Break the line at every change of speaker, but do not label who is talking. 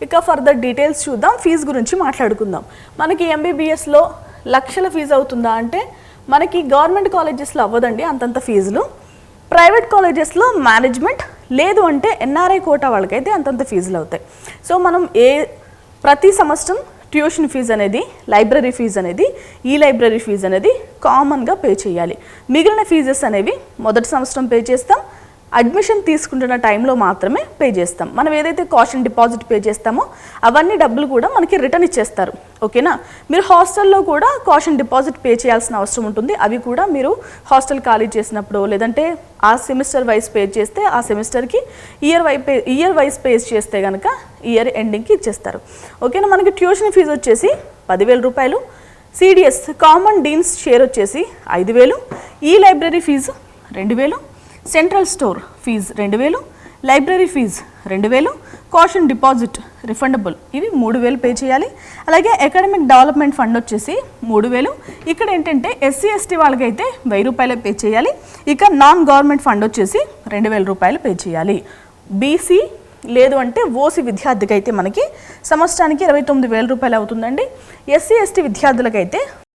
ఇక further details చూద్దాం, fee గురించి మాట్లాడుకుందాం. మనకి ఎంబీబీఎస్లో లక్షల ఫీజు అవుతుందా అంటే మనకి గవర్నమెంట్ కాలేజెస్లో అవ్వదండి అంతంత ఫీజులు. ప్రైవేట్ కాలేజెస్లో మేనేజ్మెంట్ లేదు అంటే ఎన్ఆర్ఐ కోటా వాళ్ళకైతే అంతంత ఫీజులు అవుతాయి. సో మనం ప్రతి సంవత్సరం ట్యూషన్ ఫీజు అనేది, లైబ్రరీ ఫీజు అనేది, ఈ లైబ్రరీ ఫీజు అనేది కామన్గా పే చేయాలి. మిగిలిన ఫీజెస్ అనేవి మొదటి సంవత్సరం పే చేస్తాం, అడ్మిషన్ తీసుకుంటున్న టైంలో మాత్రమే పే చేస్తాం. మనం ఏదైతే కాషన్ డిపాజిట్ పే చేస్తామో అవన్నీ డబ్బులు కూడా మనకి రిటర్న్ ఇచ్చేస్తారు. ఓకేనా? మీరు హాస్టల్లో కూడా కాషన్ డిపాజిట్ పే చేయాల్సిన అవసరం ఉంటుంది. అవి కూడా మీరు హాస్టల్ ఖాళీ చేసినప్పుడు లేదంటే ఆ సెమిస్టర్ వైజ్ పే చేస్తే ఆ సెమిస్టర్కి ఇయర్ వైజ్ పే చేస్తే కనుక ఇయర్ ఎండింగ్కి ఇచ్చేస్తారు. ఓకేనా? మనకి ట్యూషన్ ఫీజు వచ్చేసి 10,000 రూపాయలు, సిడిఎస్ కామన్ డీన్స్ షేర్ వచ్చేసి 5,000, ఈ library fee 2,000, central store fee 2,000, library fee 2,000, caution deposit refundable ఇవి 3,000 పే చేయాలి. అలాగే అకాడమిక్ డెవలప్మెంట్ ఫండ్ వచ్చేసి 3,000. ఇక్కడ ఏంటంటే ఎస్సీ ఎస్టీ వాళ్ళకైతే 1,000 రూపాయలు పే చేయాలి. ఇక నాన్ గవర్నమెంట్ ఫండ్ వచ్చేసి 2,000 రూపాయలు పే చేయాలి. బీసీ లేదు అంటే ఓసీ విద్యార్థికి అయితే మనకి సంవత్సరానికి 29,000 రూపాయలు అవుతుందండి. SC ST విద్యార్థులకైతే